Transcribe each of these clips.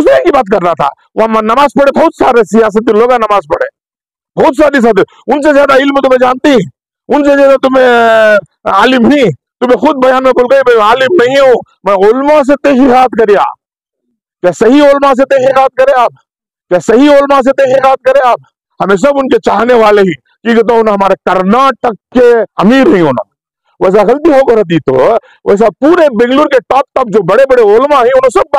दूसरे की बात कर रहा था। वहां नमाज पढ़े बहुत सारे सियासती लोग नमाज पढ़े, बहुत सारी साथी, उनसे ज्यादा इल्म तुम्हें जानती, उनसे ज्यादा तुम्हें आलिम नहीं। तुम्हें खुद बयान में बोल गए मैं आलिम नहीं हूं, मैं उलमा से तहकीकात करिए। क्या सही उलमा से तहकीकात करें आप? क्या सही उलमा से तहकीकात करें आप? हमें सब उनके चाहने वाले ही, क्योंकि तो उन्हें हमारे कर्नाटक के अमीर नहीं होना। वैसा गलती होकर थी तो वैसा पूरे बेंगलुरु के टॉप टॉप जो बड़े बड़े उलमा ही उन्हें सब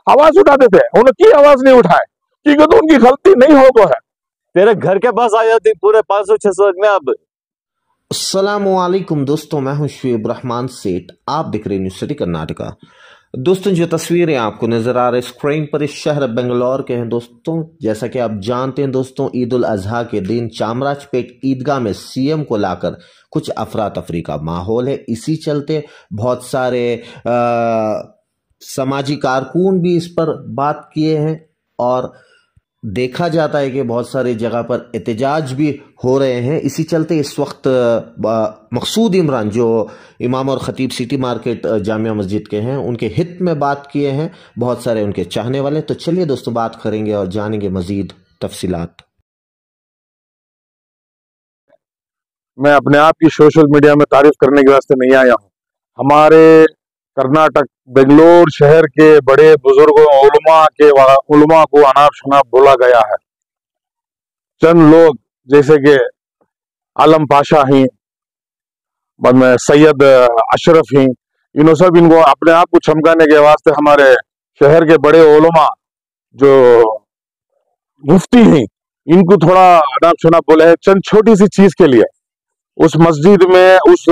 आवाज उठाते थे, उन्हें की आवाज नहीं उठाए, क्योंकि तो उनकी गलती नहीं हो है। तेरे घर के पास आया थी पूरे 500-600 में। अब अस्सलामुअलैकुम दोस्तों, मैं हूं शुएब रहमान सेठ, आप दिख रहे न्यूज़ सिटी कर्नाटका। दोस्तों जो तस्वीरें आपको नजर आ रही स्क्रीन पर इस शहर बेंगलोर के हैं दोस्तों। जैसा कि आप जानते हैं दोस्तों, ईद उल अजहा के दिन चामराजपेट ईदगाह में सीएम को लाकर कुछ अफरा तफरी का माहौल है। इसी चलते बहुत सारे समाजी कारकुन भी इस पर बात किए हैं और देखा जाता है कि बहुत सारी जगह पर एहतजाज भी हो रहे हैं। इसी चलते इस वक्त मकसूद इमरान जो इमाम और ख़तीब सिटी मार्केट जामिया मस्जिद के हैं, उनके हित में बात किए हैं बहुत सारे उनके चाहने वाले। तो चलिए दोस्तों बात करेंगे और जानेंगे मजीद तफसीलात। मैं अपने आप की सोशल मीडिया में तारीफ करने के वास्ते नहीं आया हूँ। हमारे कर्नाटक बेंगलोर शहर के बड़े बुजुर्गों उलमा को अनाप शनाप बोला गया है। चंद लोग जैसे कि आलम पाशा ही, सैयद अशरफ ही, इन सब इनको अपने आप को चमकाने के वास्ते हमारे शहर के बड़े उलमा जो मुफ्ती हैं, इनको थोड़ा अनाप शनाप बोले है चंद छोटी सी चीज के लिए। उस मस्जिद में उस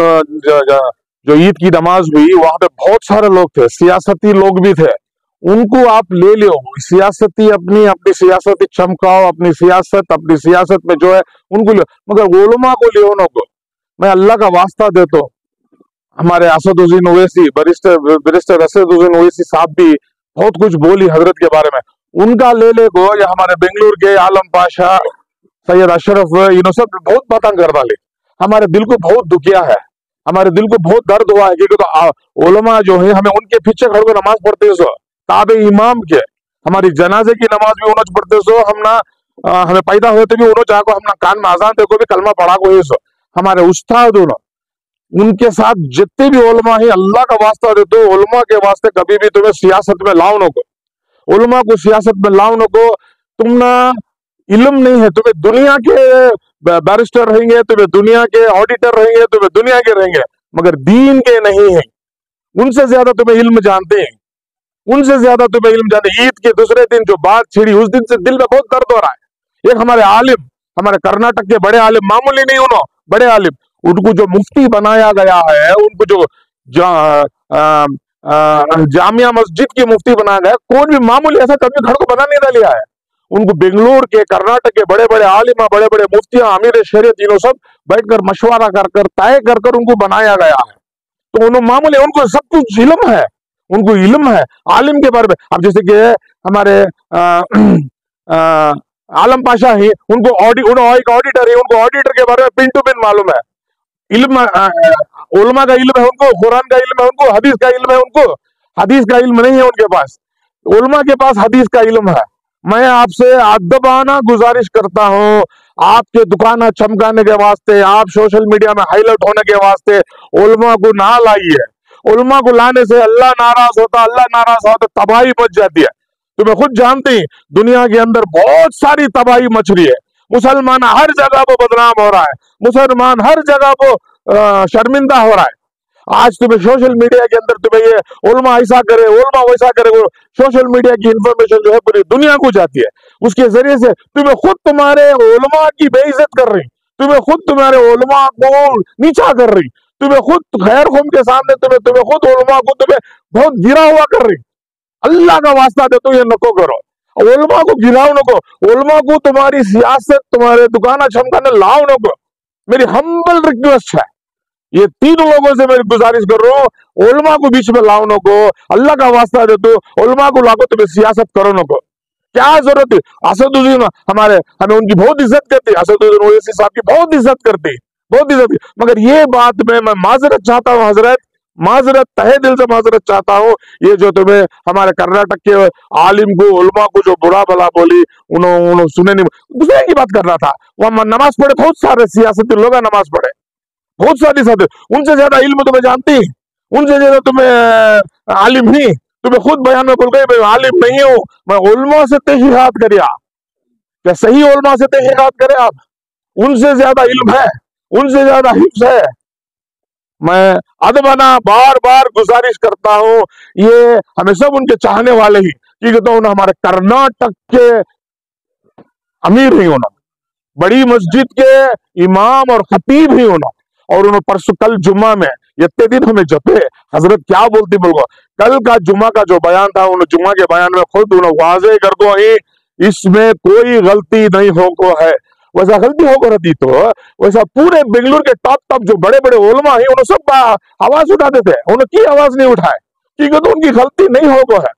जो ईद की नमाज हुई, वहां पे बहुत सारे लोग थे, सियासती लोग भी थे। उनको आप ले लो, सियासती अपनी सियासत चमकाओ, अपनी सियासत में जो है उनको ले, मगर उलमा को ले को। मैं अल्लाह का वास्ता देता हूं, हमारे असदुद्दीन ओवैसी बैरिस्टर असदुद्दीन ओवैसी साहब भी बहुत कुछ बोली हजरत के बारे में, उनका ले को, या हमारे बेंगलुरु के आलम पाशा, सैयद अशरफ, इन सब बहुत बातें कर डाली। हमारे दिल को बहुत दुखिया है, हमारे दिल को बहुत दर्द हुआ है, क्योंकि तो उलमा जो है हमें उनके पीछे खड़े को नमाज पढ़ते सो, ताबे इमाम के हमारी जनाजे की नमाज भी उन्होंने पढ़ते सो, हम ना हमें पैदा हुए तो भी उन्होंने जाको हम ना कान में आजान देखो भी कलमा पढ़ा को ये सो। हमारे उस्ताद उनके साथ जितने भी उलमा है, अल्लाह का वास्ता दे दो, उलमा के वास्ते कभी भी तुम्हें सियासत में लाओ नको, उलमा को सियासत में लाओ नको। तुम ना इल्म नहीं है, तुम्हें दुनिया के बैरिस्टर रहेंगे, तुम्हें दुनिया के ऑडिटर रहेंगे, तुम्हें दुनिया के रहेंगे, मगर दीन के नहीं है। उनसे ज्यादा तुम्हें इल्म जानते हैं, उनसे ज्यादा तुम्हें इल्म जानते हैं। ईद के दूसरे दिन जो बात छिड़ी, उस दिन से दिल में बहुत दर्द हो रहा है। एक हमारे आलिम, हमारे कर्नाटक के बड़े आलिम, मामूली नहीं उन्होंने, बड़े आलिम, उनको जो मुफ्ती बनाया गया है, उनको जो जामिया मस्जिद की मुफ्ती बनाया गया, कौन भी मामूली ऐसा कभी घर को बना नहीं डालिया है। उनको बेंगलुरु के कर्नाटक के बड़े बड़े आलिमा, बड़े बड़े मुफ्तियां, अमीर शरीयत, तीनों सब बैठकर मशवरा कर तय कर उनको बनाया गया है। तो उन्होंने मामूली, उनको सब कुछ इल्म है, उनको इल्म है आलिम के बारे में। अब जैसे कि हमारे आलम पाशा ही, उनको एक ऑडिटर है, उनको ऑडिटर के बारे में पिन टू पिन मालूम है। इल्म उलमा का इल्म है उनको, कुरान का इल्म है उनको, हदीस का इल्म है उनको। हदीस का इल्म नहीं है उनके पास, उलमा के पास हदीस का इल्म है। मैं आपसे अदबाना गुजारिश करता हूं, आपके दुकान चमकाने के वास्ते, आप सोशल मीडिया में हाईलाइट होने के वास्ते उलमा को ना लाइए। उलमा को लाने से अल्लाह नाराज होता, तबाही मच जाती है। तुम्हें खुद जानते हैं दुनिया के अंदर बहुत सारी तबाही मच रही है। मुसलमान हर जगह वो बदनाम हो रहा है, मुसलमान हर जगह वो शर्मिंदा हो रहा है। आज तुम्हें सोशल मीडिया के अंदर तुम्हें ये उलमा ऐसा करे, उलमा वैसा करे, वो सोशल मीडिया की इंफॉर्मेशन जो है पूरी दुनिया को जाती है। उसके जरिए से तुम्हें खुद तुम्हारे उलमा की बेइज्जत कर रही, तुम्हें खुद तुम्हारे उलमा को नीचा कर रही, तुम्हें खुद खैर खुम के सामने तुम्हें खुद उलमा को तुम्हें बहुत गिरा हुआ कर रही। अल्लाह का वास्ता दे तो ये नको करो, उलमा को गिराओ नको, उलमा को तुम्हारी सियासत, तुम्हारे दुकान चमकाने लाओ नको। मेरी हम्बल रिक्वेस्ट है, ये तीन लोगों से मैं गुजारिश कर रहा हूँ, उलमा को बीच में लाओ नको, अल्लाह का वास्ता दे तो उलमा को लाओ, तुम्हें सियासत करो नको। क्या जरूरत है? असदुद्दीन हमें उनकी बहुत इज्जत करती है, असदुद्दीन ओवैसी साहब की बहुत इज्जत करती, बहुत इज्जत। मगर ये बात में मैं माजरत चाहता हूँ हजरत, माजरत, तहे दिल से माजरत चाहता हूँ। ये जो तुम्हें हमारे कर्नाटक के आलिम को, उलमा को जो बुरा भला बोली, उन्होंने सुने नहीं, दूसरे की बात कर रहा था। वहां नमाज पढ़े बहुत सारे सियासती लोग नमाज पढ़े, बहुत सारी साथ, उनसे ज्यादा इल्म तुम्हें जानती, उनसे ज्यादा तुम्हें आलिम ही, तुम्हें खुद बयान में बोल गए मैं आलिम नहीं हूं, मैं उलमा से तहकीकात करिए। क्या सही उलमा से तहकीकात करें आप? उनसे ज्यादा इल्म है, उनसे ज्यादा हिफ्ज है। मैं अदबना बार बार गुजारिश करता हूं, ये हमें सब उनके चाहने वाले ही, क्योंकि तो उन्हें हमारे कर्नाटक के अमीर ही होना, बड़ी मस्जिद के इमाम और खतीब ही होना, और उन्होंने परसों कल जुम्मा में इतने दिन हमें जपे, हजरत क्या बोलती बोलो, कल का जुम्मा का जो बयान था, उन्होंने जुम्मा के बयान में खुद उन्होंने वाजे कर दो ही, इसमें कोई गलती नहीं हो को है। वैसा गलती होकर रहती तो वैसा पूरे बेंगलुरु के टॉप टॉप जो बड़े बड़े ओलमा है, उन्होंने सब आवाज उठाते थे, उन्होंने की आवाज नहीं उठाए, क्योंकि तो उनकी गलती नहीं हो को है,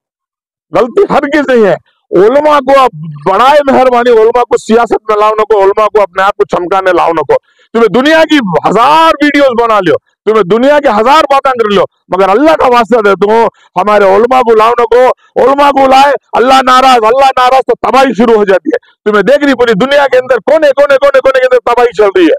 गलती हरगिज नहीं है। उलमा को आप बड़ाए मेहरबानी, उलमा को सियासत में लाओ को, उलमा को अपने आप को चमकाने लाओ को। तुम्हें दुनिया की 1000 वीडियोस बना लियो, तुम्हें दुनिया के 1000 बातें कर लो, मगर अल्लाह का वास्ता दे तुम हमारे उलमा को लाओ को। उलमा को लाए, अल्लाह नाराज तो तबाही शुरू हो जाती है। तुम्हें देख रही पूरी दुनिया के अंदर कोने कोने कोने कोने के अंदर तबाही चल रही है,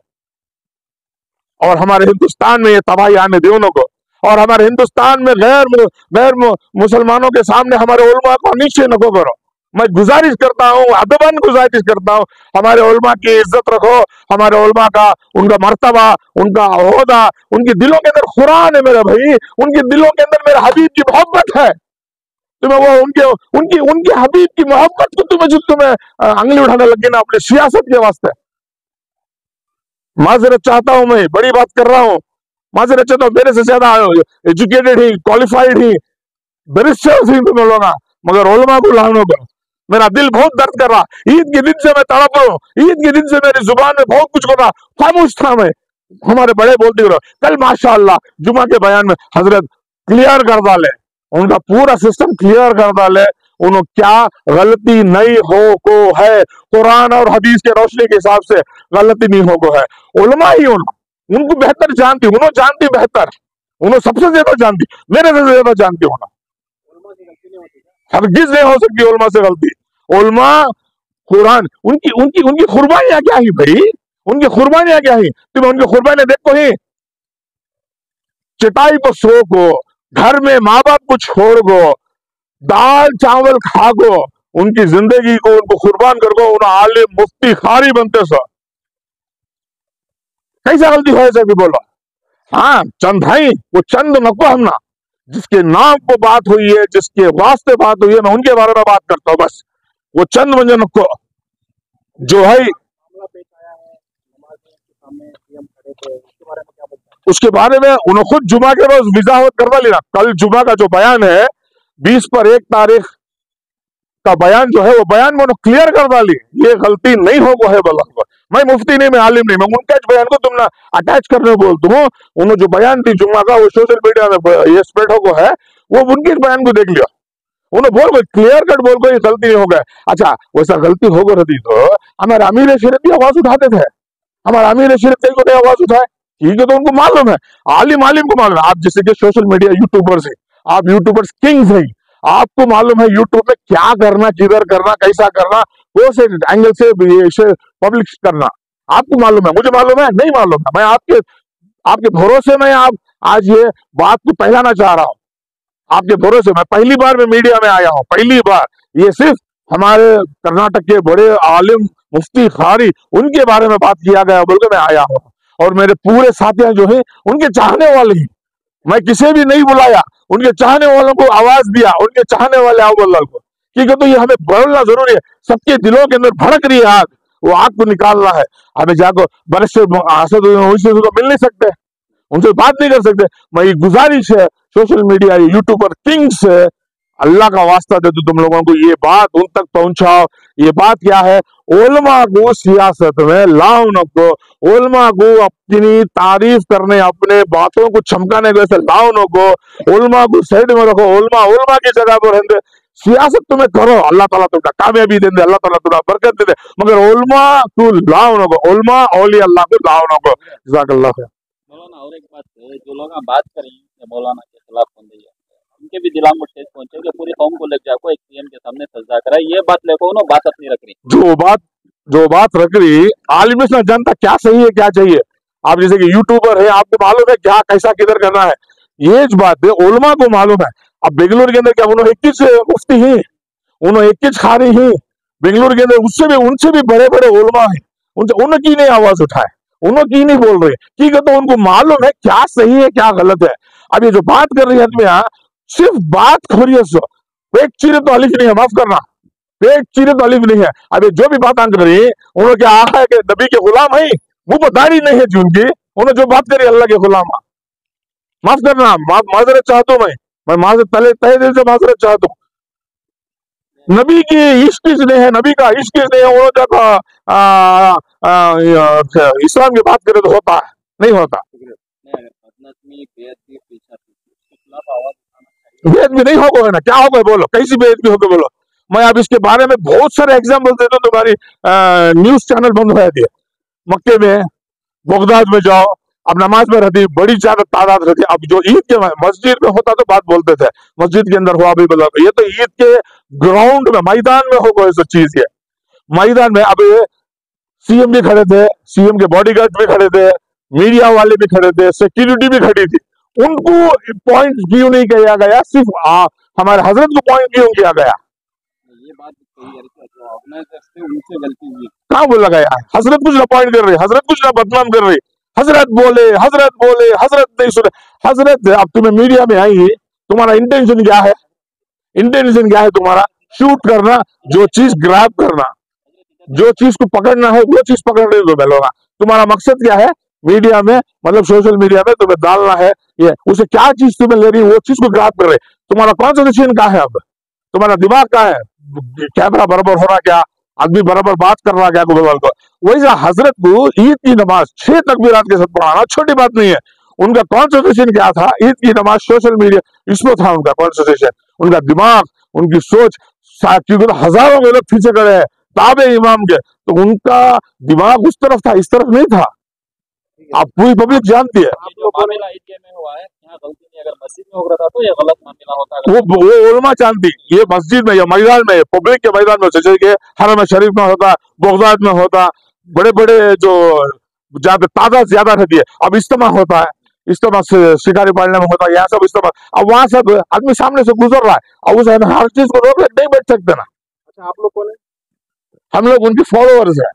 और हमारे हिंदुस्तान में ये तबाही आने दो को, और हमारे हिंदुस्तान में गैर मुसलमानों के सामने हमारे उलमा को नीचे नको करो। मैं गुजारिश करता हूँ, अदबन गुजारिश करता हूँ, हमारे उलमा की इज्जत रखो, हमारे उलमा का, उनका मर्तबा, उनका ओहदा, उनके दिलों के अंदर कुरान है मेरे भाई, उनके दिलों के अंदर मेरे हबीब की मोहब्बत है। तुम्हें वो उनके हबीब की मोहब्बत को तुम्हें अंगली उठाने लगे ना अपने सियासत के वास्ते। माजरत चाहता हूं, मैं बड़ी बात कर रहा हूं, माजरत चाहता हूं, मेरे से ज्यादा एजुकेटेड ही, क्वालिफाइड ही, बैरिस्टर्स ही तुम लोग, मगर उलमा को लानों को मेरा दिल बहुत दर्द कर रहा। ईद के दिन से मैं तड़प रहा हूँ, ईद के दिन से मेरी जुबान में बहुत कुछ कर रहा, खामोश था मैं, हमारे बड़े बोलते रहो। कल माशाअल्लाह जुमा के बयान में हजरत क्लियर कर डाले, उनका पूरा सिस्टम क्लियर कर डाले, उन्होंने क्या गलती नहीं हो को है, कुरान और हदीस के रोशनी के हिसाब से गलती नहीं हो को है। उलमा ही उनको बेहतर जानती, उन्होंने जानती बेहतर, उन्होंने सबसे ज्यादा जानती, मेरे से ज्यादा जानती होना, हरगिज नहीं हो सकती उलमा से गलती। उलमा कुरान, उनकी उनकी उनकी कुर्बानियां क्या ही भाई, उनकी कुर्बानियां क्या ही, तुम उनकी कुर्बानियां देखो ही, चटाई पर सो को, घर में माँ बाप को छोड़ को, दाल चावल खा को, उनकी जिंदगी को उनको कुर्बान कर को, उन्हें आलिम मुफ्ती खारी बनते सो, कैसा गलती हो सकती बोलो। हाँ चंद भाई, वो चंद नको हमना, जिसके नाम को बात हुई है, जिसके वास्ते बात हुई है, मैं उनके बारे में बात करता हूँ बस। वो चंद मंजन को जो है, उसके बारे में उन्होंने खुद जुमा के रोज वजाहत करवा लेना। कल जुमा का जो बयान है 20 पर 1 तारीख का बयान जो है, वो बयान में उन्होंने क्लियर कर डाली, ये गलती नहीं हो है बोला। मैं मुफ्ती नहीं, मैं आलिम नहीं, मैं उनका बयान को तुम ना अटैच करने बोल तुम, उन्होंने जो बयान थी जुम्मा का, वो सोशल मीडिया में ये स्प्रेड हो है, वो उनके बयान को देख लिया, उन्होंने बोल गए क्लियर कट बोल गए गलती नहीं हो गया। अच्छा वैसा गलती हो गई तो हमारे अमीर शरीफ की आवाज उठाते थे, हमारे अमीर शरीफ को नहीं आवाज उठाए, ठीक है, तो उनको मालूम है, आलिम को मालूम है। आप जैसे कि सोशल मीडिया यूट्यूबर्स है, आप यूट्यूबर्स किंग्स है, आपको मालूम है यूट्यूब में क्या करना, किधर करना, कैसा करना, वो से एंगल से पब्लिक करना, आपको मालूम है, मुझे मालूम है, नहीं मालूम है। मैं आपके भरोसे में आप आज ये बात को फैलाना चाह रहा हूं, आपके भरोसे में पहली बार मैं मीडिया में आया हूं, पहली बार। ये सिर्फ हमारे कर्नाटक के बड़े आलिम मुफ्ती खारी, उनके बारे में बात किया गया बोल के मैं आया हूं, और मेरे पूरे साथियां जो है उनके चाहने वाले ही, मैं किसी भी नहीं बुलाया, उनके चाहने वालों को आवाज दिया, उनके चाहने वाले आओ बोल को, क्योंकि तो ये हमें बोलना जरूरी है। सबके दिलों के अंदर भड़क रही है आग, वो आग को निकालना है हमें, जाकर बरस से उनसे तो मिल नहीं सकते, उनसे बात नहीं कर सकते। मैं गुजारिश है सोशल मीडिया यूट्यूबर किंग्स से, अल्लाह का वास्ता दे तो तुम लोगों को ये बात उन तक पहुंचाओ। ये बात क्या है, उलमा को सियासत में लाओ नको, उलमा को अपनी तारीफ करने, अपने बातों को चमकाने वैसे लाओ नको, उलमा को साइड में रखो, उलमा की जगह पर रहते, सियासत तुम्हें करो, अल्लाह ताला तुमका कामयाबी दे दे, अल्लाह ताला तुम्हें बरकत दे दे, मगर उलमा को लाओ नको, उलमा औलिया अल्लाह को लाओ नको। जज़ाकल्लाह खैर। मौलाना और एक बात, जो लोग बात करें मौलाना के खिलाफ बंदी है, उनके भी दिमाग में ठेस पहुंचे कि पूरी कौम को लेकर जाको एक सीएम के सामने सजदा कराए, ये बात लेको उन्होंने बात अपनी रख रही। जो बात रख रही आलिम जनता क्या सही है क्या चाहिए, आप जैसे कि यूट्यूबर है, आपको मालूम है क्या कैसा किधर करना है, ये बात है उलमा को मालूम है। अब बेंगलुरु के अंदर क्या उन्होंने 21 मुफ्ती ही, उन्होंने 21 खारी ही बेंगलुरु के अंदर, उससे भी उनसे भी बड़े बड़े उलमा है, उनकी नहीं आवाज उठाए, उनकी नहीं बोल रहे, ठीक है, तो उनको मालूम है क्या सही है क्या गलत है। अब ये जो बात कर रही है आदमी सिर्फ बात खोरिए सो पेट चीरे तो अलिफ नहीं है, माफ करना, पेट चीरे तो अलिफ नहीं है। अब ये जो भी बात कर रही है उन्होंने क्या आखा है कि नबी के गुलाम है, मुंह पर दाढ़ी नहीं है जी उनकी, उन्होंने जो बात करी अल्लाह के गुलाम, माफ करना, माजरत चाहता हूं मैं माजरत तहे दिल से माजरत चाहता हूं। नबी की इश्क नहीं है, नबी का इश्क नहीं है, उन्होंने जब इस्लाम की बात करे तो होता है नहीं होता, बेद भी नहीं होगा ना, क्या होगा बोलो, कैसी बेद भी होगा बोलो। मैं अब इसके बारे में बहुत सारे एग्जाम्पल देता हूँ, तुम्हारी न्यूज चैनल बंद हो जाती है। मक्के में बगदाद में जाओ, अब नमाज में रहती बड़ी ज्यादा तादाद रहती, अब जो ईद के मस्जिद में होता तो बात बोलते थे, मस्जिद के अंदर हुआ भी बोला, ये तो ईद के ग्राउंड में मैदान में होगा ऐसा चीज है, मैदान में। अब सीएम भी खड़े थे, सीएम के बॉडीगार्ड भी खड़े थे, मीडिया वाले भी खड़े थे, सिक्योरिटी भी खड़ी थी, उनको पॉइंट क्यों नहीं किया गया, सिर्फ हमारे हजरत को पॉइंट क्यों किया गया। ये बात सही है कि उनसे गलती हुई, कहाँ बोला गया, हजरत कुछ ना पॉइंट कर रही, हजरत कुछ ना बदनाम कर रही, हजरत बोले हजरत नहीं सुने, हजरत अब तुम्हें मीडिया में आई, तुम्हारा इंटेंशन क्या है, इंटेंशन क्या है तुम्हारा, शूट करना, जो चीज ग्रैब करना, जो चीज को पकड़ना है वो चीज पकड़ने दो बेलोगा, तुम्हारा मकसद क्या है मीडिया में, मतलब सोशल मीडिया में तुम्हें डालना है, ये उसे क्या चीज तुम्हें ले रही है वो चीज को ग्रैब कर रहे, तुम्हारा कॉन्सेंट्रेशन क्या है, अब तुम्हारा दिमाग क्या है, कैमरा बराबर हो रहा क्या, आदमी बराबर बात कर रहा क्या को। वैसे हजरत को ईद की नमाज 6 तकबीरात के साथ पढ़ाना छोटी बात नहीं है, उनका कॉन्सेंट्रेशन क्या था, ईद की नमाज सोशल मीडिया इसमें था उनका कॉन्सेंट्रेशन, उनका दिमाग, उनकी सोच, क्योंकि तो हजारों में लोग पीछे खड़े हैं ताबे इमाम के, तो उनका दिमाग उस तरफ था, इस तरफ नहीं था, आप पूरी पब्लिक जानती है। जो मामला ईद में हुआ है, यहाँ गलती नहीं, अगर मस्जिद में हो रहा था तो ये गलत मामला होता, वो उलमा जानती, ये मस्जिद में या मैदान में, पब्लिक के मैदान में, जैसे कि हरम शरीफ में होता, बगदाद में होता, बड़े बड़े जो जहाँ पे तादाद ज्यादा रहती है, अब इज्तिमा होता है, इज्तिमा शिकारी पालने में होता है, यहाँ सब इज्तिमा, अब वहां सब आदमी सामने से गुजर रहा है, अब उसे हर चीज को रोक नहीं बैठ सकते ना। अच्छा, आप लोग कौन है? हम लोग उनके फॉलोअर्स हैं,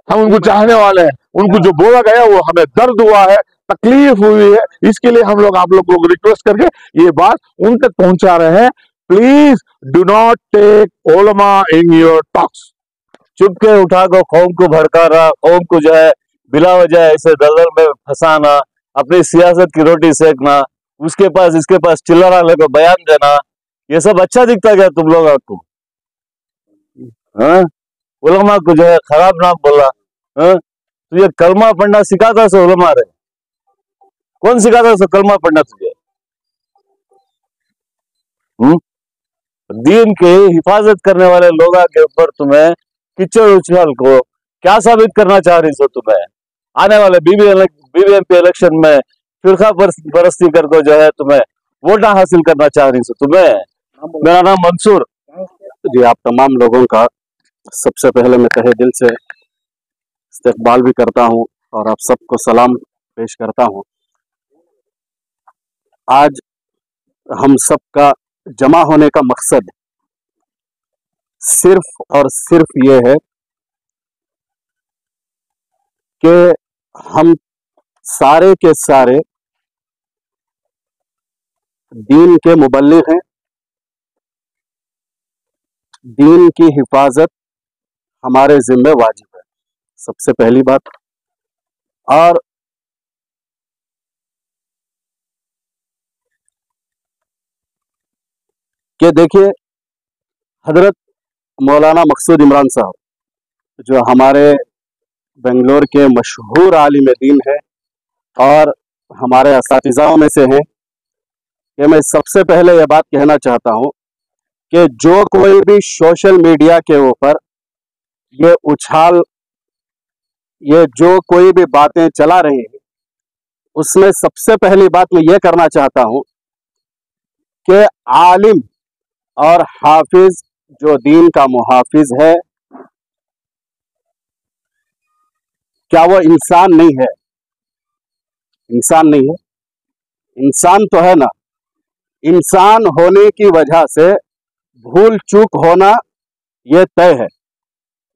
हम उनको चाहने वाले हैं, उनको जो बोला गया वो हमें दर्द हुआ है, तकलीफ हुई है, इसके लिए हम लोग आप लोग को रिक्वेस्ट करके ये बात उन तक पहुंचा रहे हैं, प्लीज डू नॉट टेक उलमा इन योर टॉक्स। चुप के उठा को कौम को भड़काना, कौम को जो है बिला वजह ऐसे दलदल में फंसाना, अपनी सियासत की रोटी सेकना, उसके पास इसके पास चिल्ला लेकर बयान देना, ये सब अच्छा दिखता क्या तुम लोग आपको? हाँ, उलमा को जो है खराब नाम बोला, हाँ, तो ये कलमा पढ़ना सिखाता सो उलमा रे, कौन सिखाता सो कलमा पढ़ना तुझे? दीन के हिफाजत करने वाले लोगों के ऊपर तुम्हें कीचड़ उछाल को क्या साबित करना चाह रही सो? तुम्हें आने वाले बीबीएमपी इलेक्शन में फिरका परस्ती कर दो, जो है तुम्हें वोटा हासिल करना चाह रही सो तुम्हें। मेरा नाम मंसूर जी, आप तमाम लोगों का सबसे पहले मैं तहे दिल से इस्तकबाल भी करता हूं और आप सबको सलाम पेश करता हूं। आज हम सबका जमा होने का मकसद सिर्फ और सिर्फ ये है कि हम सारे के सारे दीन के मुबल्लिग हैं, दीन की हिफाजत हमारे जिम्मे वाजिब है, सबसे पहली बात। और कि देखिए, हजरत मौलाना मकसूद इमरान साहब जो हमारे बेंगलोर के मशहूर आलिम दीन है और हमारे असातिज़ाओं में से हैं, कि मैं सबसे पहले यह बात कहना चाहता हूं कि जो कोई भी सोशल मीडिया के ऊपर ये जो कोई भी बातें चला रहे हैं, उसमें सबसे पहली बात मैं ये करना चाहता हूं कि आलिम और हाफिज जो दीन का मुहाफिज है, क्या वो इंसान नहीं है? इंसान नहीं है? इंसान तो है ना। इंसान होने की वजह से भूल चूक होना ये तय है।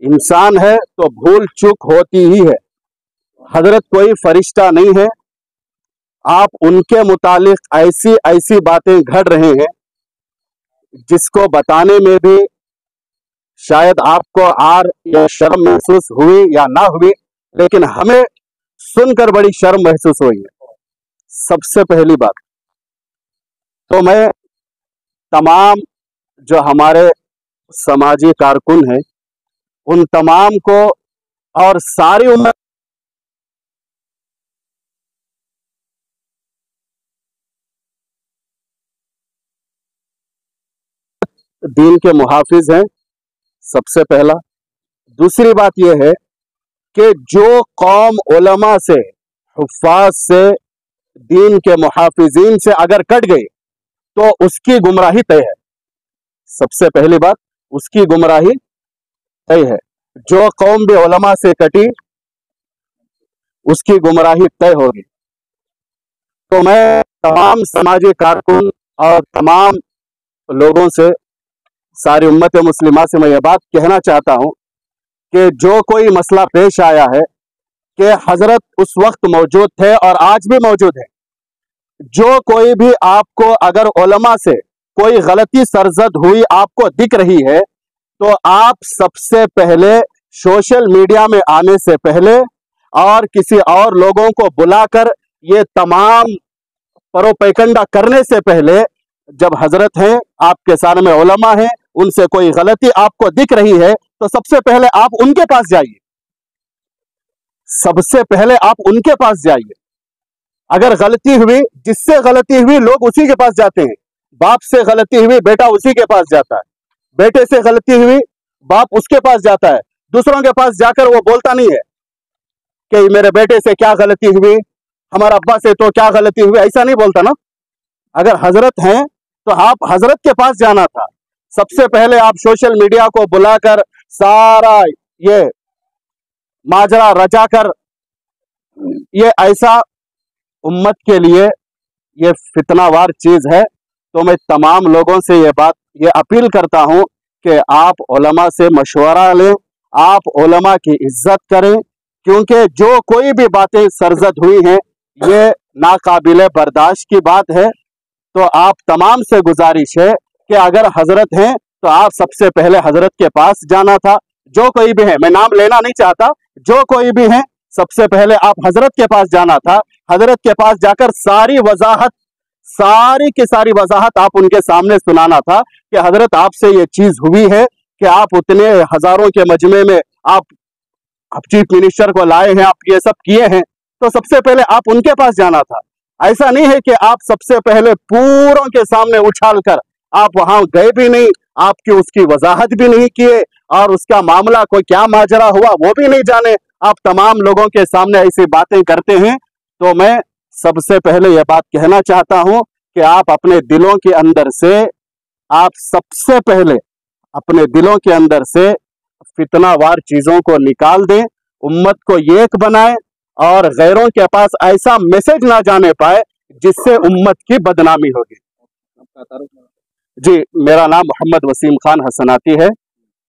इंसान है तो भूल चूक होती ही है। हजरत कोई फरिश्ता नहीं है। आप उनके मुतालिक ऐसी ऐसी बातें घड़ रहे हैं जिसको बताने में भी शायद आपको आर या शर्म महसूस हुई या ना हुई, लेकिन हमें सुनकर बड़ी शर्म महसूस हुई है। सबसे पहली बात तो मैं तमाम जो हमारे समाजी कारकुन हैं उन तमाम को और सारी उम्र दीन के मुहाफिज हैं, सबसे पहला। दूसरी बात यह है कि जो कौम उलमा से, हुफ्फाज से, दीन के मुहाफिजीन से अगर कट गई तो उसकी गुमराही तय है। सबसे पहली बात, उसकी गुमराही तय है। जो कौम भी उलमा से कटी उसकी गुमराही तय होगी। तो मैं तमाम समाजी कारकुन और तमाम लोगों से, सारी उम्मत मुस्लिमा से मैं ये बात कहना चाहता हूं कि जो कोई मसला पेश आया है कि हजरत उस वक्त मौजूद थे और आज भी मौजूद है। जो कोई भी आपको अगर उलमा से कोई गलती सरजद हुई आपको दिख रही है तो आप सबसे पहले सोशल मीडिया में आने से पहले और किसी और लोगों को बुलाकर ये तमाम परोपैकंडा करने से पहले, जब हजरत हैं, आपके सामने उलमा हैं, उनसे कोई गलती आपको दिख रही है तो सबसे पहले आप उनके पास जाइए। सबसे पहले आप उनके पास जाइए। अगर गलती हुई, जिससे गलती हुई लोग उसी के पास जाते हैं। बाप से गलती हुई बेटा उसी के पास जाता है, बेटे से गलती हुई बाप उसके पास जाता है। दूसरों के पास जाकर वो बोलता नहीं है कि मेरे बेटे से क्या गलती हुई, हमारा अब्बा से तो क्या गलती हुई, ऐसा नहीं बोलता ना। अगर हजरत हैं तो आप हजरत के पास जाना था। सबसे पहले आप सोशल मीडिया को बुलाकर सारा ये माजरा रचाकर, ये ऐसा उम्मत के लिए ये फितनावार चीज है। तो मैं तमाम लोगों से ये अपील करता हूं कि आप उलमा से मशवरा लें, आप उलमा की इज्जत करें, क्योंकि जो कोई भी बातें सरजद हुई हैं ये नाकाबिले बर्दाश्त की बात है। तो आप तमाम से गुजारिश है कि अगर हजरत हैं तो आप सबसे पहले हजरत के पास जाना था। जो कोई भी है, मैं नाम लेना नहीं चाहता, जो कोई भी है सबसे पहले आप हजरत के पास जाना था। हजरत के पास जाकर सारी वजाहत, सारी की सारी वजाहत आप उनके सामने सुनाना था कि हजरत आपसे ये चीज हुई है कि आप उतने हजारों के मजमे में आप चीफ मिनिस्टर को लाए हैं, आप ये सब किए हैं। तो सबसे पहले आप उनके पास जाना था। ऐसा नहीं है कि आप सबसे पहले पूरों के सामने उछाल कर आप वहां गए भी नहीं, आपकी उसकी वजाहत भी नहीं किए और उसका मामला कोई क्या माजरा हुआ वो भी नहीं जाने, आप तमाम लोगों के सामने ऐसी बातें करते हैं। तो मैं सबसे पहले यह बात कहना चाहता हूं कि आप अपने दिलों के अंदर से, आप सबसे पहले अपने दिलों के अंदर से फितनावार चीजों को निकाल दें, उम्मत को एक बनाए और गैरों के पास ऐसा मैसेज ना जाने पाए जिससे उम्मत की बदनामी होगी। जी, मेरा नाम मोहम्मद वसीम खान हसनाती है।